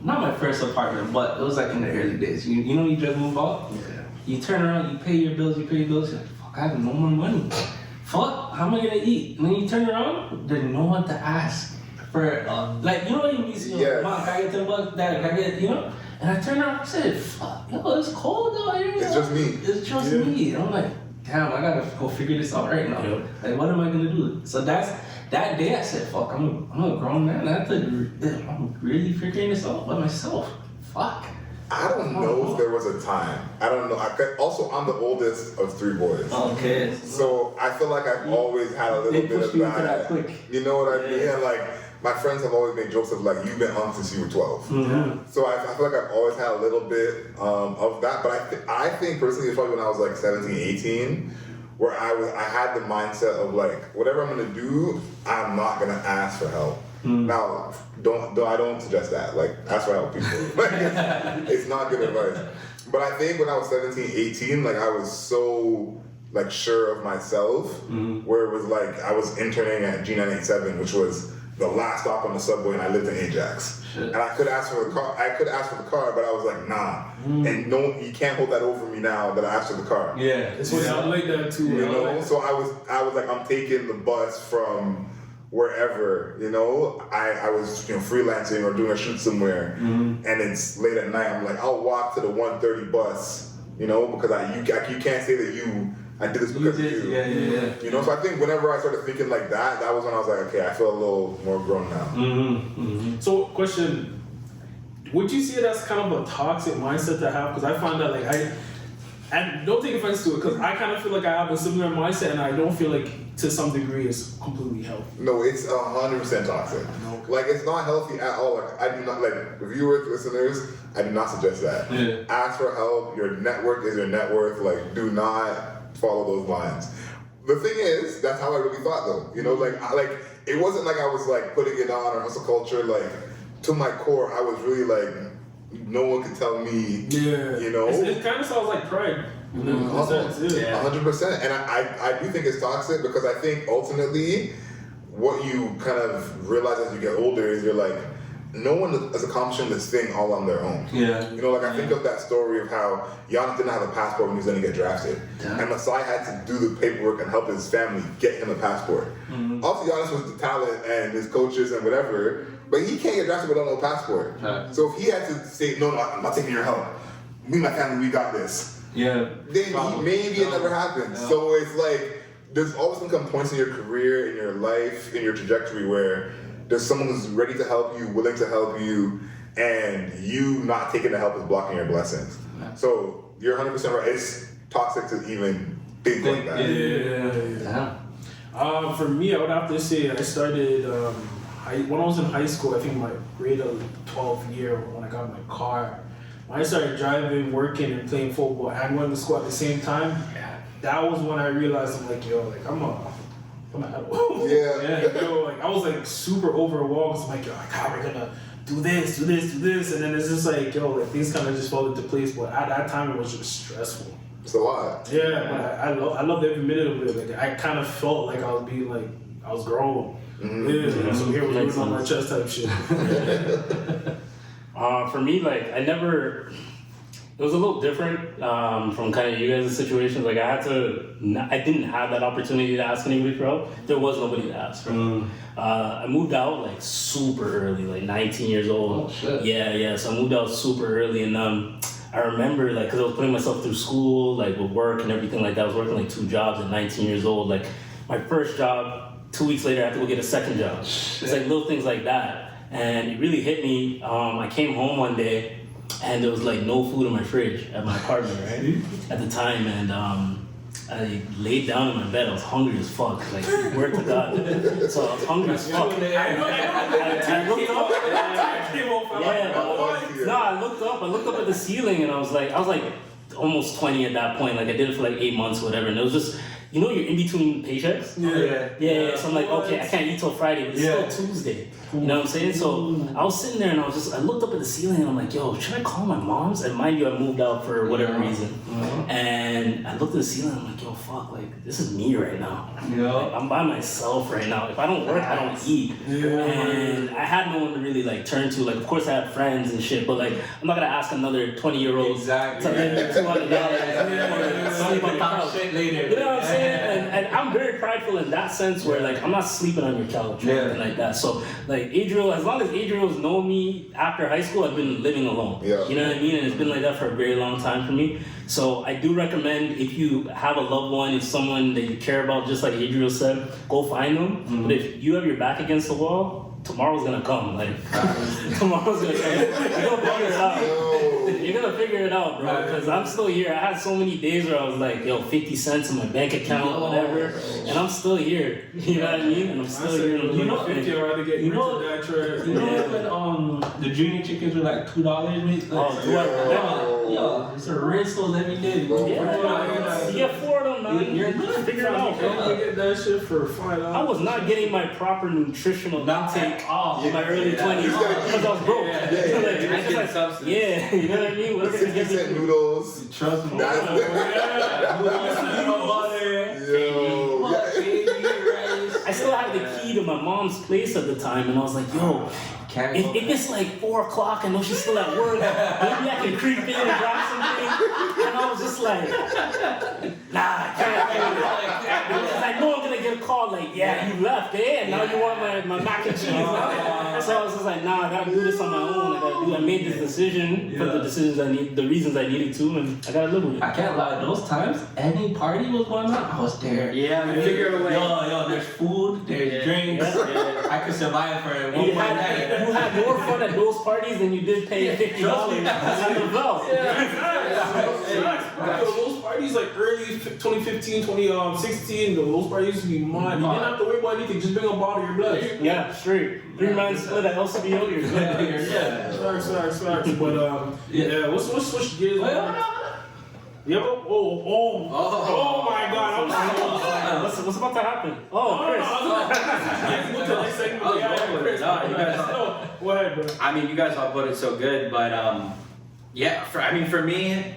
not my first apartment, but it was like in the early days. You know, you just move out, you turn around, you pay your bills, you're like, fuck, I have no more money. Fuck, how am I gonna eat? And then you turn around, there's no one to ask for, like, you know what you mean? Mom, can I get $10? Dad, can I get, you know? And I turned around and said, fuck, yo, it's cold out here. It's just me. It's just me. And I'm like, damn, I gotta go figure this out right now. Like, what am I gonna do? So that day I said, fuck, I'm a grown man. I'm really figuring this out by myself. Fuck. I don't know if there was a time. I don't know. Also, I'm the oldest of 3 boys. Okay. So I feel like I've always had a little bit of that. You know what I mean? And like, my friends have always made jokes of like, you've been on since you were 12. So I feel like I've always had a little bit of that. But I think personally, it's probably when I was like 17, 18, where I had the mindset of like, whatever I'm gonna do, I'm not gonna ask for help. Now, I don't suggest that. Like, ask for help, people. Like, it's not good advice. But I think when I was 17, 18, like I was so like sure of myself, where it was like I was interning at G987, which was the last stop on the subway, and I lived in Ajax. And I could ask for the car. But I was like, nah. And no, you can't hold that over me now that I asked for the car. Yeah. It's funny, I like that too. You know? So I was like, I'm taking the bus from wherever, you know. I was freelancing or doing a shoot somewhere, and it's late at night. I'm like, I'll walk to the 1:30 bus, you know, because you can't say that I did this because of you. Yeah. You know, so I think whenever I started thinking like that was when I was like, okay, I feel a little more grown now. So, question: would you see it as kind of a toxic mindset to have? Because I find that and don't take offense to it, because I kind of feel like I have a similar mindset, and I don't feel like to some degree it's completely healthy. No, it's 100% toxic. Like, it's not healthy at all. Like, I do not, like, viewers, listeners, I do not suggest that. Ask for help. Your network is your net worth. Like, do not follow those lines. The thing is, that's how I really thought, though. You know, like it wasn't like I was like putting it on or hustle culture. Like, to my core, I was really like, no one could tell me. You know, it kind of sounds like pride. 100%. And I do think it's toxic because I think ultimately what you kind of realize as you get older is you're like, no one is accomplishing this thing all on their own. Yeah. You know, like I think of that story of how Giannis didn't have a passport when he was going to get drafted. Yeah. And Masai had to do the paperwork and help his family get him a passport. Mm-hmm. Also, Giannis was the talent and his coaches and whatever, but he can't get drafted without no passport. So if he had to say, no, I'm not taking your help. Me and my family, we got this. Yeah. Then maybe it never happens. Yeah. So it's like, there's always going to come points in your career, in your life, in your trajectory where there's someone who's ready to help you, willing to help you, and you not taking the help is blocking your blessings. Yeah. So you're 100% right. It's toxic to even think like that. Yeah. For me, I would have to say I started when I was in high school. I think my grade 12 year when I got my car. When I started driving, working, and playing football and going to school at the same time. That was when I realized I'm like, yo, like I'm an adult. Yeah. Yo, like I was like super overwhelmed. I'm like, yo, like how am I gonna do this, and then it's just like, yo, like things kind of just fall into place. But at that time, it was just stressful. It's a lot. Yeah, but I loved every minute of it. Like I kind of felt like I was being like I was grown. Mm-hmm. Yeah. So here was doing on my chest type shit. For me, like it was a little different from kind of you guys' situations. Like I didn't have that opportunity to ask anybody for help. There was nobody to ask for. I moved out like super early, like 19 years old. Oh shit. Yeah. So I moved out super early, and I remember like because I was putting myself through school, like with work and everything like that. I was working like 2 jobs at 19 years old. Like my first job, 2 weeks later, I had to go get a second job. Shit. It's like little things like that, and it really hit me. I came home one day. And there was like no food in my fridge at my apartment, right? At the time, and I laid down in my bed. I was hungry as fuck, like word to God. So I was hungry as fuck. I looked up. I looked up at the ceiling, and I was like almost 20 at that point. Like I did it for like 8 months, or whatever. And it was just, you know, you're in between paychecks. Yeah. So I'm like, okay, I can't eat till Friday, but it's still Tuesday. You know what I'm saying? So I was sitting there and I looked up at the ceiling and I'm like, yo, should I call my mom's? And mind you, I moved out for whatever reason. And I looked at the ceiling and I'm like, yo, fuck, like, this is me right now. Like, I'm by myself right now. If I don't work, I don't eat. And I had no one to really like turn to. Like, of course I had friends and shit, but like, I'm not gonna ask another 20-year-old to lend me $200 or sleep on the couch. Later. You know what I'm saying? And I'm very prideful in that sense where like, I'm not sleeping on your couch or anything like that. So like, Adriel, as long as Adriel's known me after high school, I've been living alone. Yeah. You know what I mean? And it's been like that for a very long time for me. So I do recommend if you have a loved one, if someone that you care about, just like Adriel said, go find them. Mm-hmm. But if you have your back against the wall, tomorrow's gonna come. Like tomorrow's gonna come. You're gonna figure it out, bro. Because I'm still here. I had so many days where I was like, yo, 50 cents in my bank account, whatever, and I'm still here. You know what I mean? And I'm still here. You know, 50 already get when the junior chickens were like $2, mate. Yo, it's a rinse those every day. You get 4 of them, man. You're gonna figure it out, bro. You get that shit for $5. I was not getting my proper nutritional intake in my early 20s because I was broke. You know what I mean? Whatever 50-cent noodles. Trust me. I still had the key to my mom's place at the time, and I was like, yo, if it's like 4 o'clock, I know she's still at work, maybe I can creep in and grab something. And I was just like, nah, I can't. Because I know I'm gonna get a call like, yeah, you left, and now you want my mac and cheese. So I was just like, nah, I gotta do this on my own. I made this decision for the reasons I needed to, and I gotta live with it. I can't lie, those times, any party was going on, I was there. Yeah, we figure a way. Yo, there's food, there's drinks. I could survive for it. You had more fun at those parties than you did paying $50 at the bell. Those parties like early 2015, 2016, those parties used to be mine. You didn't have to worry about anything, just bring a bottle of your blood. Yeah, straight. 3-man split at LCBO, you're good. Sorry. But let's switch gears. Yep. Oh my God! What's about to happen? Chris. Go ahead, bro. I mean, you guys all put it so good, but for me,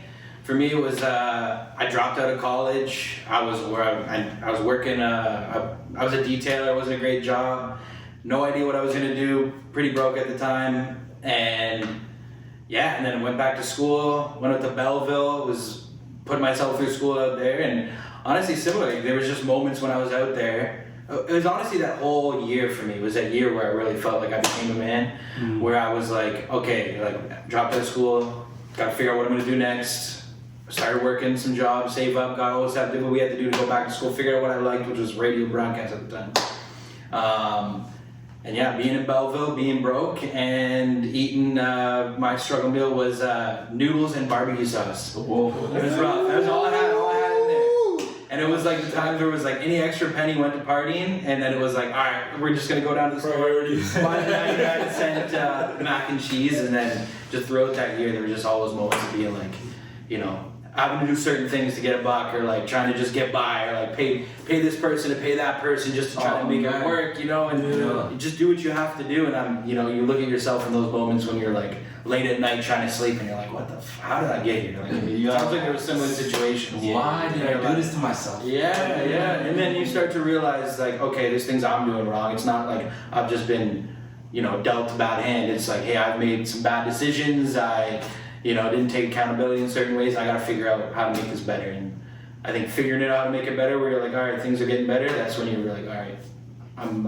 For me, it was I dropped out of college. I was working. I was a detailer. It wasn't a great job. No idea what I was gonna do. Pretty broke at the time, and then I went back to school. Went up to Belleville. Was putting myself through school out there, and honestly, similarly, there was just moments when I was out there. It was honestly that whole year for me. It was that year where I really felt like I became a man. Where I was like, okay, like dropped out of school, got to figure out what I'm gonna do next. Started working some jobs, save up, got all this stuff, did what we had to do to go back to school, figure out what I liked, which was radio broadcast at the time. And yeah, being in Belleville, being broke, and eating my struggle meal was noodles and barbecue sauce. Whoa. It was rough. That was all I had in there. And it was like the times where it was like any extra penny went to partying, and then it was like, all right, we're just gonna go down to the store, buy the 99-cent mac and cheese, and then just throughout that year, there were just all those moments of being like, you know, having to do certain things to get a buck, or like trying to just get by, or like pay this person to pay that person just to try to make it work, you know, and you just do what you have to do. And you look at yourself in those moments when you're like late at night trying to sleep, and you're like, what the how did I get here? Like, it sounds like there were similar situations. Why did I do this to myself? Yeah. And then you start to realize like, okay, there's things I'm doing wrong. It's not like I've just been, dealt a bad hand. It's like, hey, I've made some bad decisions. I didn't take accountability in certain ways. I got to figure out how to make this better. And I think figuring it out how to make it better, where you're like, all right, things are getting better. That's when you're like, all right, I'm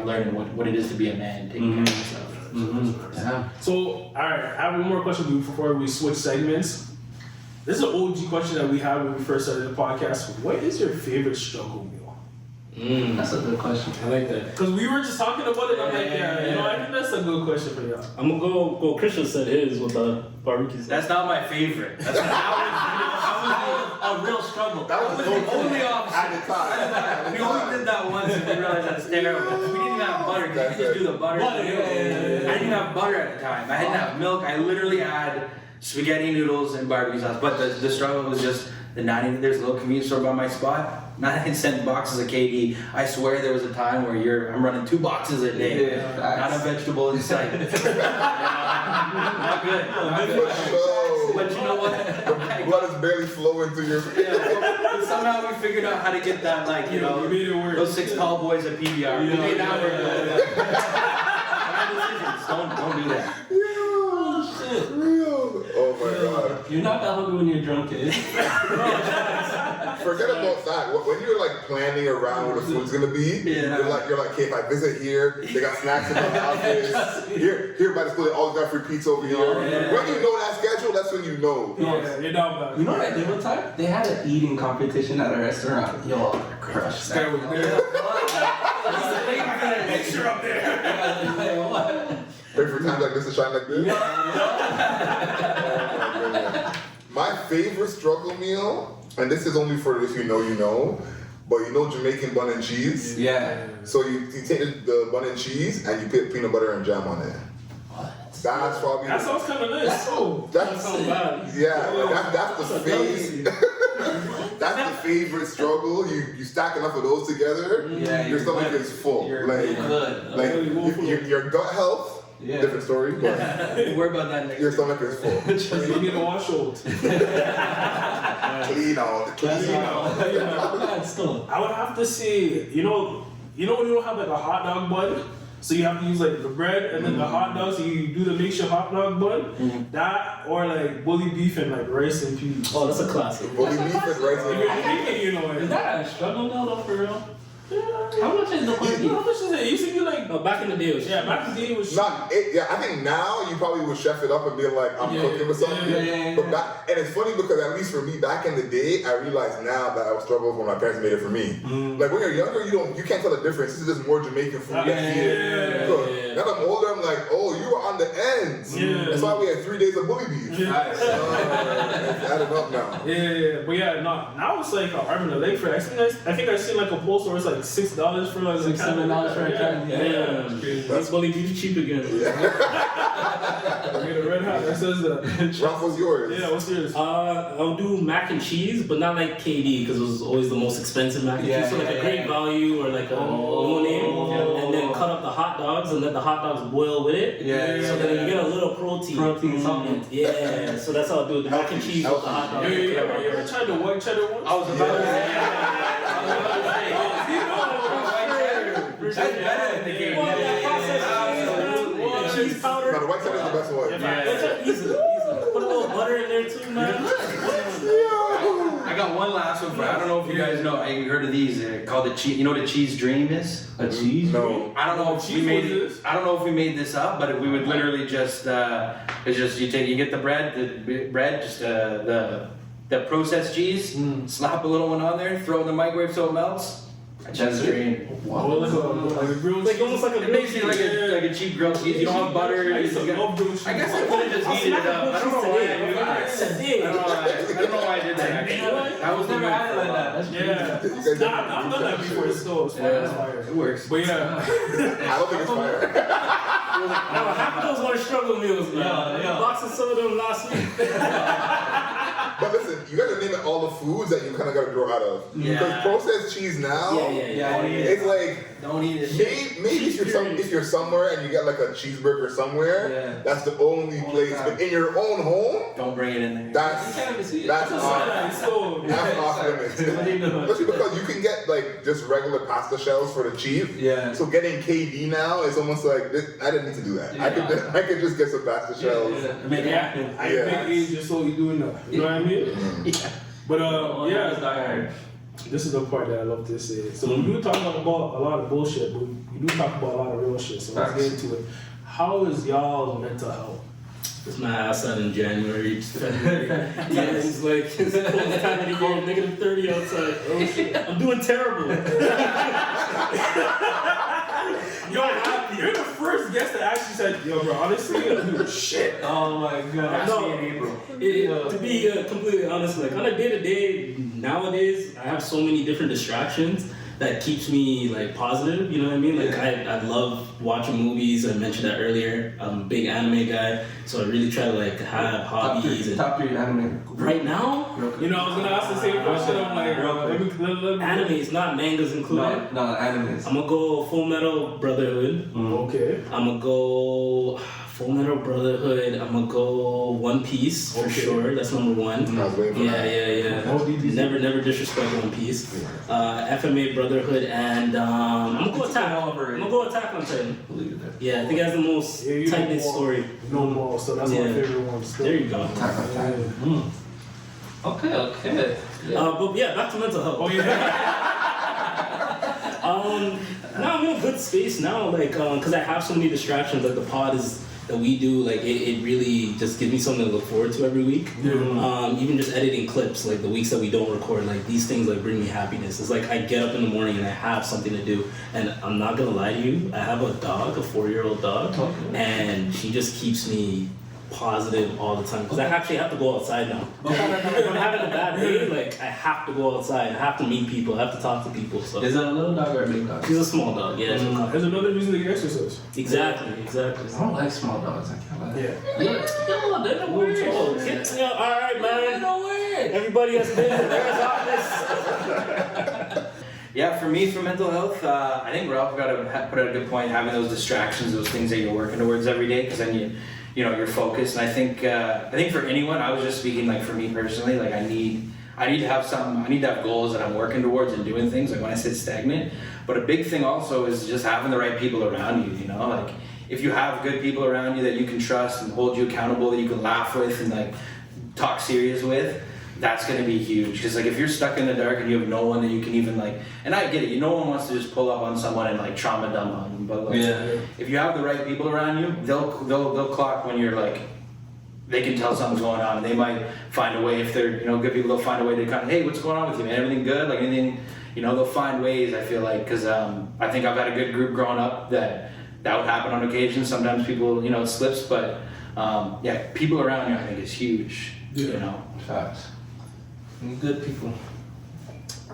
learning what it is to be a man, taking care of yourself. Yeah. So, all right, I have one more question before we switch segments. This is an OG question that we had when we first started the podcast. What is your favorite struggle meal? That's a good question. I like that. Because we were just talking about it. I'm like, I think that's a good question for y'all. I'm gonna go. Christian said his with the barbecue. That's not my favorite. That was a real struggle. That was the only option at the time. We only did that once and we realized that's terrible. We didn't even have butter. You could just do the butter. I didn't have butter at the time. I didn't have milk. I literally had spaghetti noodles and barbecue sauce. But the struggle was just there's a little convenience store by my spot. 99-cent boxes of KD. I swear there was a time where I'm running 2 boxes a day. Not a vegetable in sight. Not good. But you know what? The blood is barely flowing through your face. But somehow we figured out how to get that, those 6 tall boys at PBR. We made that work. Don't do that. Real. Oh my God. You're not that hungry when you're drunk, kid. Forget about that. When you're like planning around where the food's gonna be, you're like, okay, if I visit here, they got snacks in the office. Here by the school, they always got free pizza over here. When you know that schedule, that's when you know. You're down bad. You know what I did one time? They had an eating competition at a restaurant. Yo, crush that. Picture up there. Wait for times like this to shine like this. My favorite struggle meal, and this is only for if you know, but Jamaican bun and cheese? Yeah. So you take the bun and cheese and you put peanut butter and jam on it. What? That's probably... That sounds kind of nice. That's bad. Yeah, that's the favorite. That's the favorite struggle. You stack enough of those together, your stomach is full. You're good. Your gut health, different story, but Don't worry about that next your stomach is full. You need to wash out. Clean out. Still. I would have to say, when you don't have like a hot dog bun, so you have to use like the bread and then the hot dog, so you do the makeshift hot dog bun. That or like bully beef and like rice and peas. Oh, that's a classic. Bully beef and rice and peas. Is that a struggle meal though, for real? How much is the How much is it? It used to be like Back in the day, it was back in the day it was I think now you probably would chef it up and be like, I'm cooking with something. But and it's funny because at least for me, back in the day, I realized now that I was struggling when my parents made it for me. Like when you're younger, you can't tell the difference. This is just more Jamaican food. Now that I'm older, I'm like, oh, you were on the ends. That's why we had 3 days of bully beef. It's added up now. But now it's like an arm and a leg for it. I think I've seen like a post where it's like $6 for like $7 for a can. That's bully beef cheap again. We get a red hot. That says that. Ralph, what's yours? Yeah, what's yours? I'll do mac and cheese, but not like KD because it was always the most expensive mac and cheese. So like a Great Value or like a no name, and then cut up the hot dogs and let the hot dogs boil with it. So then you get a little protein. Protein something. Yeah. So that's how I do it. The mac and cheese with the hot dogs. You ever tried the white cheddar one? I was about to say. That's better than the game. Cheese powder. No, the white cheddar is the best one. Easily. Put a little butter in there too, man. I got one last one for. I don't know if you guys know. Have you heard of these? They're called the cheese. You know what a cheese dream is? A cheese? No. I don't know if we made it. I don't know if we made this up, but we would literally just. It's just you get the bread, just the processed cheese, slap a little one on there, throw it in the microwave so it melts. A cheese dream. Wow. Like almost like a It makes it like a cheap grilled cheese. You don't have butter. I guess I could have just heated it up. I don't know why I did that. I don't know why I did that. Actually, I was never had it like that. That's crazy. I've done that before. It's still fire. It works. But yeah, I don't think it's fire. Half of those were struggle meals, man. Boxed some of them last week. But listen, you gotta name it all the foods that you kind of gotta grow out of. Because processed cheese now, it's like don't eat it. maybe if you're somewhere and you get like a cheeseburger somewhere, that's the only place. But in your own home, don't bring it in there. That's off limits. Especially because you can get like just regular pasta shells for the cheap. So getting KD now is almost like I didn't need to do that. I could just get some pasta shells. I make just so you doing that. You know what I mean? But this is the part that I love to say. So we do talk about a lot of bullshit, but we do talk about a lot of real shit. So let's get into it. How is y'all's mental health? It's my ass out in January, February. It's like it's the coldest time of the year, negative 30 outside. Oh shit, I'm doing terrible. Yo, you're the first guest that actually said, yo, bro, honestly, I'm doing shit. Oh my god. No, to be completely honest, like on a day-to-day, nowadays, I have so many different distractions that keeps me like positive, you know what I mean? Like I love watching movies. I mentioned that earlier. I'm a big anime guy, so I really try to like have hobbies. Top three anime. Right now, you know, I was gonna ask the same question. I'm like, animes, not mangas included. No, animes. I'm gonna go Full Metal Brotherhood. Okay. I'm gonna go Full Metal Brotherhood. I'm gonna go One Piece for sure. That's number one. I was waiting for that. Never disrespect One Piece. FMA Brotherhood, and I'm gonna go Attack. I'm gonna go Attack on Titan. Yeah, I think that's the most tight-knit story. No more, so that's my favorite one. There you go. Attack on Titan. Okay. But yeah, back to mental health. Oh yeah. Now I'm in a good space now, like, cause I have so many distractions. Like the pod that we do, like it really just gives me something to look forward to every week. Even just editing clips, like the weeks that we don't record, like these things like bring me happiness. It's like I get up in the morning and I have something to do. And I'm not gonna lie to you, I have a dog, a 4-year-old dog, and she just keeps me positive all the time because I actually have to go outside now. If I'm having a bad day, like I have to go outside. I have to meet people. I have to talk to people. So is it a little dog or a big dog? She's a small dog. Yeah. There's another reason to get exercise. Exactly. I don't like small dogs. I can't lie. They're the worst. All right, man. Everybody has been in their office. Yeah, for me, for mental health, I think Ralph put out a good point, having those distractions, those things that you're working towards every day, because then you're focused. And I think for anyone, I was just speaking like for me personally, like I need to have goals that I'm working towards and doing things. Like when I sit stagnant, but a big thing also is just having the right people around you. You know, like if you have good people around you that you can trust and hold you accountable, that you can laugh with and like talk serious with. That's going to be huge, because like if you're stuck in the dark and you have no one that you can even like, and I get it, no one wants to just pull up on someone and like trauma dump on them, but like if you have the right people around you, they'll clock when you're like, they can tell something's going on, and they might find a way, if they're good people, they'll find a way to kind of, hey, what's going on with you, man? Everything good? Like anything, they'll find ways. I feel like, because I think I've had a good group growing up that would happen on occasion. Sometimes people, it slips, but people around you I think is huge. Facts. Good people.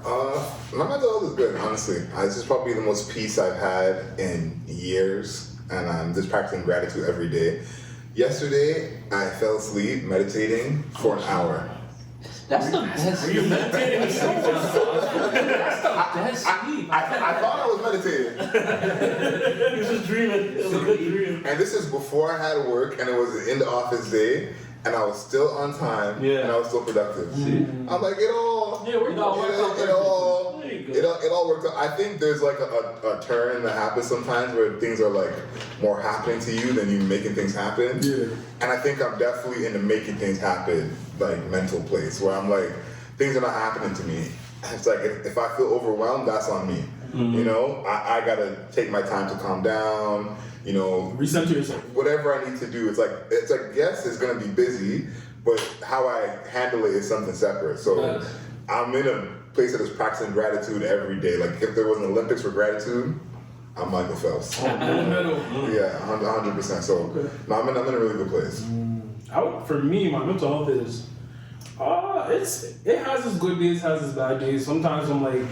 My mental health is good, honestly. This is probably the most peace I've had in years, and I'm just practicing gratitude every day. Yesterday, I fell asleep meditating for an hour. That's the best. Are you meditating? That's the best sleep. I thought I was meditating. He was just dreaming. It was a good dream. And this is before I had work and it was in the office day and I was still on time and I was still productive. I'm like, it all worked out. I think there's like a turn that happens sometimes where things are like more happening to you than you making things happen. Yeah. And I think I'm definitely in the making things happen like mental place where I'm like, things are not happening to me. It's like if I feel overwhelmed, that's on me. You know, I gotta take my time to calm down. You know, recenter yourself. Whatever I need to do, it's like yes, it's gonna be busy, but how I handle it is something separate. So I'm in a place that is practicing gratitude every day. Like if there was an Olympics for gratitude, I'm Michael Phelps. Gold medal. Yeah, 100%. So no, I'm in a really good place. For me, my mental health is it has its good days, has its bad days. Sometimes I'm like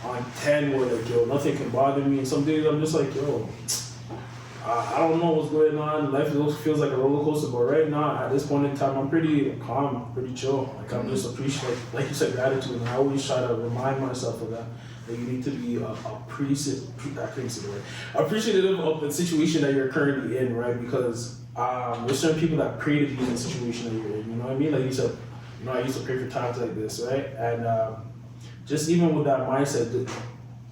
on 10 where like, yo, nothing can bother me. And some days I'm just like, yo, I don't know what's going on. Life feels like a roller coaster, but right now, at this point in time, I'm pretty calm, pretty chill. Like I'm just appreciative, like you said, gratitude. And I always try to remind myself of that. That you need to be appreciative of the situation that you're currently in, right? Because there's certain people that pray to be in the situation that you're in. You know what I mean? Like you said, you know, I used to pray for times like this, right? And just even with that mindset, it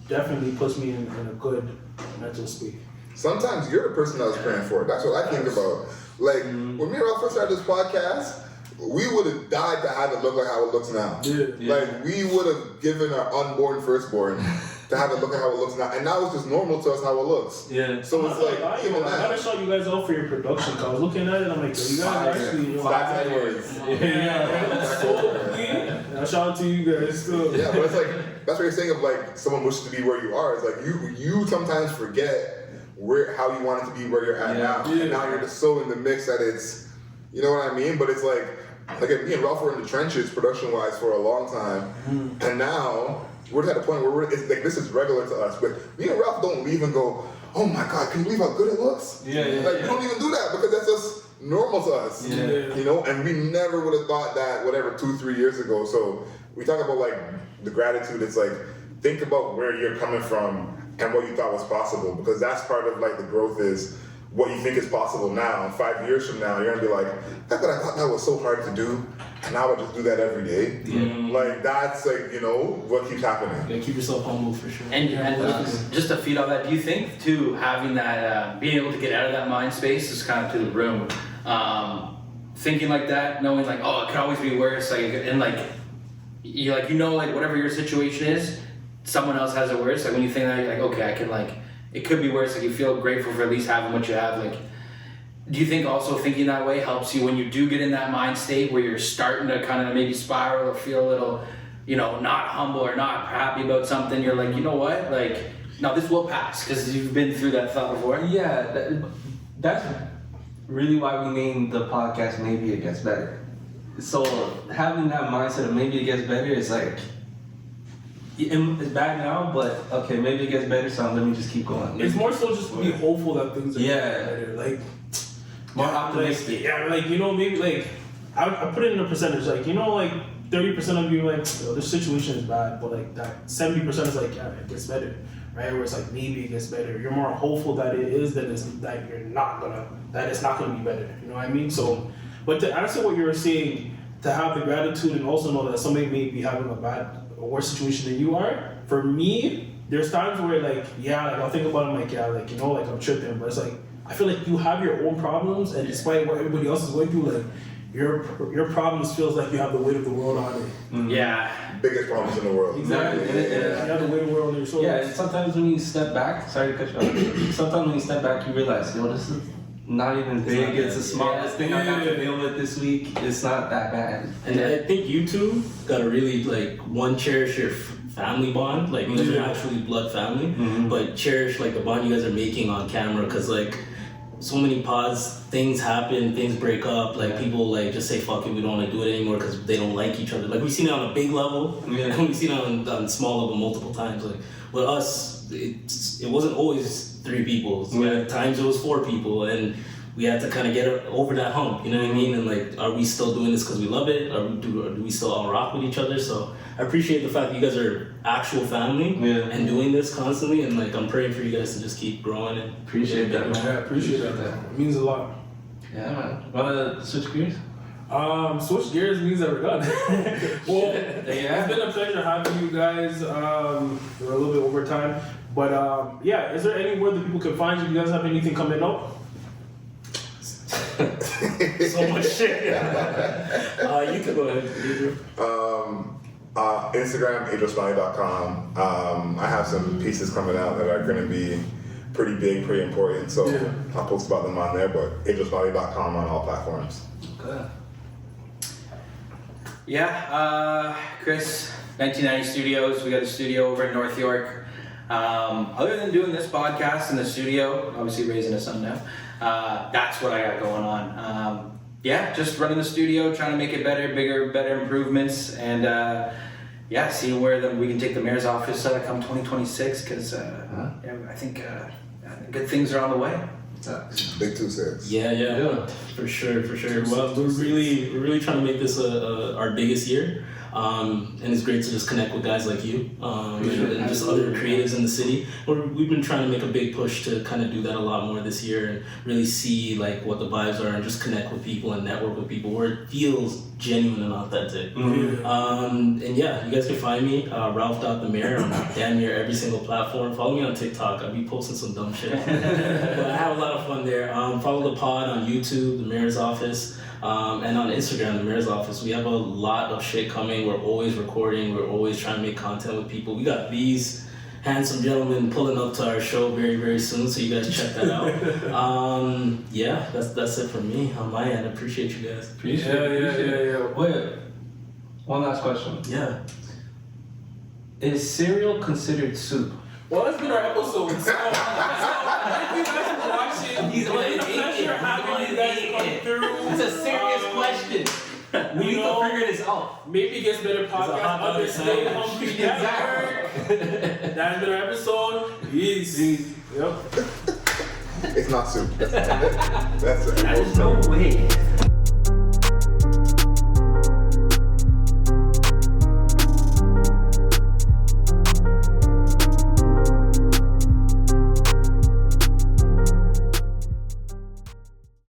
definitely puts me in a good mental state. Sometimes you're the person I was praying for. That's what I think about. Like, when me and Ralph first started this podcast, we would have died to have it look like how it looks now. Like, we would have given our unborn firstborn to have it look like how it looks now. And now it's just normal to us how it looks. So it's like, I gotta shout you guys out for your production, because I was looking at it, I'm like, you guys actually, I shout out to you guys still. Yeah, but it's like, that's what you're saying of like, someone wishes to be where you are. It's like, you sometimes forget how you want it to be where you're at now. And now you're just so in the mix that it's, you know what I mean? But it's like me and Ralph were in the trenches production-wise for a long time. And now we're at a point where it's like, this is regular to us. But me and Ralph don't leave and go, oh my God, can you believe how good it looks? We don't even do that because that's just normal to us. You know, and we never would have thought that, 2-3 years ago. So we talk about like the gratitude. It's like, think about where you're coming from and what you thought was possible, because that's part of like the growth is what you think is possible now. 5 years from now, you're gonna be like, I thought that was so hard to do, and now I just do that every day. Like that's like, you know, what keeps happening. Yeah, keep yourself humble for sure. And just to feed on that, do you think too, having that, being able to get out of that mind space is kind of to the room, thinking like that, knowing like, oh, it could always be worse, like, and like, you know, like whatever your situation is, someone else has it worse. Like when you think that, you're like, okay, I can like, it could be worse. Like you feel grateful for at least having what you have. Like, do you think also thinking that way helps you when you do get in that mind state where you're starting to kind of maybe spiral or feel a little, you know, not humble or not happy about something? You're like, you know what? Like, no, this will pass because you've been through that thought before. Yeah, that's really why we named the podcast Maybe It Gets Better. So having that mindset of maybe it gets better is like, it's bad now, but okay, maybe it gets better, so let me just keep going. It's more so just to be hopeful that things are better. Like, more optimistic. Like, you know, maybe like, I put it in a percentage, like, you know, like 30% of you like, oh, this situation is bad, but like that 70% is like, yeah, it gets better, right? Where it's like, maybe it gets better. You're more hopeful that it is than that it's not gonna be better. You know what I mean? So, but to answer what you were saying, to have the gratitude and also know that somebody may be having a worse situation than you are. For me, there's times where like, yeah, like I'll think about it, like, yeah, like, you know, like I'm tripping, but it's like, I feel like you have your own problems, and despite what everybody else is going through, like your problems feels like you have the weight of the world on it. Yeah. Biggest problems in the world. Exactly. You have the weight of the world on your shoulders. Yeah, and sometimes when you step back, sorry to cut you off, sometimes when you step back, you realize, yo, this is not even big. It's the smallest thing I have to deal with this week. It's not that bad. And I think you two gotta really like cherish your family bond. Like you guys are actually blood family, but cherish like the bond you guys are making on camera. Cause like so many pods, things happen, things break up. Like people like just say fuck it, we don't want to do it anymore because they don't like each other. Like we've seen it on a big level, and we've seen it on small level multiple times. Like with us, it wasn't always 3 people. So at times it was 4 people, and we had to kind of get over that hump, you know what I mean? And like, are we still doing this because we love it? Or do we still all rock with each other? So I appreciate the fact that you guys are actual family and doing this constantly. And like, I'm praying for you guys to just keep growing and appreciate that, man. Yeah, I appreciate that. It means a lot. Yeah, man. Wanna switch gears? Switch gears means that we're done. Well, it's been a pleasure having you guys. We're a little bit over time. But is there anywhere that people can find you? Do you guys have anything coming up? So much shit. You can go ahead, Adriel. Instagram, adrielsmiley.com. I have some pieces coming out that are going to be pretty big, pretty important. So I'll post about them on there. But adrielsmiley.com on all platforms. Okay. Yeah, Chris, 1990 Studios. We got a studio over in North York. Other than doing this podcast in the studio, obviously raising a son now, that's what I got going on. Just running the studio, trying to make it better, bigger, better improvements, and seeing where we can take the mayor's office come 2026, because I think good things are on the way. Big 2-6. Yeah, for sure. Well, we're really trying to make this our biggest year. And it's great to just connect with guys like you and just other creatives in the city. We've been trying to make a big push to kind of do that a lot more this year and really see like what the vibes are and just connect with people and network with people where it feels genuine and authentic. And you guys can find me, Ralph.themayor, on damn near every single platform. Follow me on TikTok. I'll be posting some dumb shit. But I have a lot of fun there. Follow the pod on YouTube, The Mayor's Office. And on Instagram, The Mayor's Office. We have a lot of shit coming. We're always recording. We're always trying to make content with people. We got these handsome gentlemen pulling up to our show very, very soon, so you guys check that out. That's it from me on my end. I appreciate you guys. Appreciate it. Wait, one last question. Yeah. Is cereal considered soup? Well, that's been our episode. So thank you guys for watching. It's been a pleasure having you guys come through. It's a serious question. We need to figure this out. Maybe it gets better podcast. Understay Hungry Network. That's been our episode. Peace. Yep. It's not soup. That's it. There's no way.